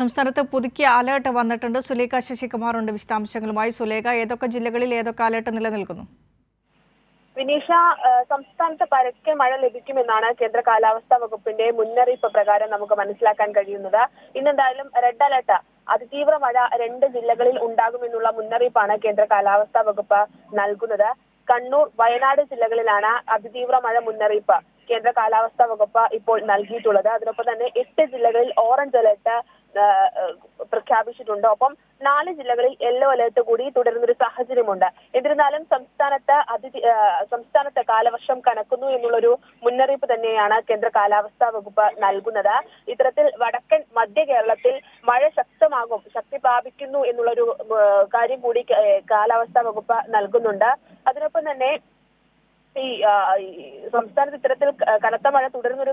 സംസ്ഥാനത്ത് പുതുക്കിയ അലേർട്ട് വന്നിട്ടുണ്ട്. സുലേഖ ശശികുമാർ ഉണ്ട് വിശദാംശങ്ങളുമായി. സുലേഖ, ഏതൊക്കെ ജില്ലകളിൽ ഏതൊക്കെ അലേർട്ട് നിലനിൽക്കുന്നു? വിനീഷ, സംസ്ഥാനത്ത് പരക്കെ മഴ ലഭിക്കുമെന്നാണ് കേന്ദ്ര കാലാവസ്ഥാ വകുപ്പിന്റെ മുന്നറിയിപ്പ് പ്രകാരം നമുക്ക് മനസ്സിലാക്കാൻ കഴിയുന്നത്. ഇന്നെന്തായാലും റെഡ് അലർട്ട്, അതിതീവ്ര മഴ 2 ജില്ലകളിൽ ഉണ്ടാകുമെന്നുള്ള മുന്നറിയിപ്പാണ് കേന്ദ്ര കാലാവസ്ഥാ വകുപ്പ് നൽകുന്നത്. കണ്ണൂർ, വയനാട് ജില്ലകളിലാണ് അതിതീവ്ര മഴ മുന്നറിയിപ്പ് കേന്ദ്ര കാലാവസ്ഥാ വകുപ്പ് ഇപ്പോൾ നൽകിയിട്ടുള്ളത്. അതിനൊപ്പം തന്നെ 8 ജില്ലകളിൽ ഓറഞ്ച് അലർട്ട് പ്രഖ്യാപിച്ചിട്ടുണ്ട്. ഒപ്പം 4 ജില്ലകളിൽ യെല്ലോ അലർട്ട് കൂടി തുടരുന്നൊരു സാഹചര്യമുണ്ട്. എന്നിരുന്നാലും സംസ്ഥാനത്ത് കാലവർഷം കനക്കുന്നു എന്നുള്ളൊരു മുന്നറിയിപ്പ് തന്നെയാണ് കേന്ദ്ര കാലാവസ്ഥാ വകുപ്പ് നൽകുന്നത്. ഇത്തരത്തിൽ വടക്കൻ മധ്യ കേരളത്തിൽ മഴ ശക്തി പ്രാപിക്കുന്നു എന്നുള്ളൊരു കാര്യം കൂടി കാലാവസ്ഥാ വകുപ്പ് നൽകുന്നുണ്ട്. അതിനൊപ്പം തന്നെ ഈ സംസ്ഥാനത്ത് ഇത്തരത്തിൽ കനത്ത മഴ തുടരുന്നൊരു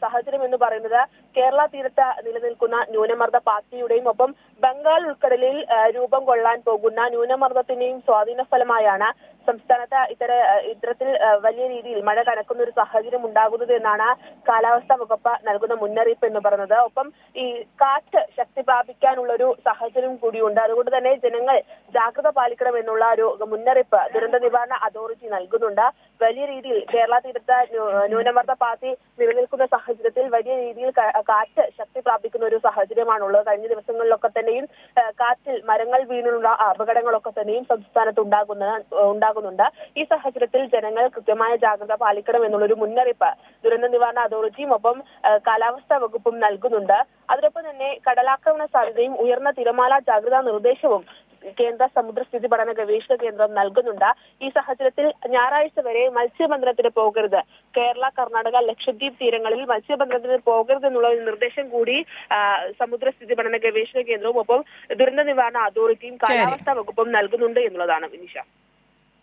സാഹചര്യം എന്ന് പറയുന്നത് കേരള തീരത്ത് നിലനിൽക്കുന്ന ന്യൂനമർദ്ദ പാത്തിയുടെയും ഒപ്പം ബംഗാൾ ഉൾക്കടലിൽ രൂപം കൊള്ളാൻ പോകുന്ന ന്യൂനമർദ്ദത്തിന്റെയും സ്വാധീന ഫലമായാണ് സംസ്ഥാനത്ത് ഇത്തരത്തിൽ വലിയ രീതിയിൽ മഴ കനക്കുന്ന ഒരു സാഹചര്യം ഉണ്ടാകുന്നത് എന്നാണ് കാലാവസ്ഥാ വകുപ്പ് നൽകുന്ന മുന്നറിയിപ്പ് എന്ന് പറയുന്നത്. ഒപ്പം ഈ കാറ്റ് ശക്തി പ്രാപിക്കാനുള്ള ഒരു സാഹചര്യം കൂടിയുണ്ട്. അതുകൊണ്ട് തന്നെ ജനങ്ങൾ ജാഗ്രത പാലിക്കണം എന്നുള്ള ഒരു മുന്നറിയിപ്പ് ദുരന്ത നിവാരണ അതോറിറ്റി നൽകുന്നുണ്ട്. വലിയ രീതിയിൽ കേരള തീരത്ത് ന്യൂനമർദ്ദ പാത്തി നിലനിൽക്കുന്ന സാഹചര്യത്തിൽ വലിയ രീതിയിൽ കാറ്റ് ശക്തി പ്രാപിക്കുന്ന ഒരു സാഹചര്യമാണുള്ളത്. കഴിഞ്ഞ ദിവസങ്ങളിലൊക്കെ തന്നെയും കാറ്റിൽ മരങ്ങൾ വീണുള്ള അപകടങ്ങളൊക്കെ തന്നെയും സംസ്ഥാനത്ത് ഉണ്ടാകുന്നുണ്ട്. ഈ സാഹചര്യത്തിൽ ജനങ്ങൾ കൃത്യമായ ജാഗ്രത പാലിക്കണം എന്നുള്ളൊരു മുന്നറിയിപ്പ് ദുരന്ത നിവാരണ അതോറിറ്റിയും ഒപ്പം കാലാവസ്ഥാ വകുപ്പും നൽകുന്നുണ്ട്. അതിനൊപ്പം തന്നെ കടലാക്രമണ സാധ്യതയും ഉയർന്ന തിരമാല ജാഗ്രതാ നിർദ്ദേശവും കേന്ദ്ര സമുദ്രസ്ഥിതി പഠന ഗവേഷണ കേന്ദ്രം നൽകുന്നുണ്ട്. ഈ സാഹചര്യത്തിൽ ഞായറാഴ്ച വരെ മത്സ്യബന്ധനത്തിന് പോകരുത്, കേരള, കർണാടക, ലക്ഷദ്വീപ് തീരങ്ങളിൽ മത്സ്യബന്ധനത്തിന് പോകരുത് എന്നുള്ള ഒരു നിർദ്ദേശം കൂടി സമുദ്രസ്ഥിതി പഠന ഗവേഷണ കേന്ദ്രവും ഒപ്പം ദുരന്ത നിവാരണ അതോറിറ്റിയും കാലാവസ്ഥാ വകുപ്പും നൽകുന്നുണ്ട് എന്നുള്ളതാണ് വിനിഷ.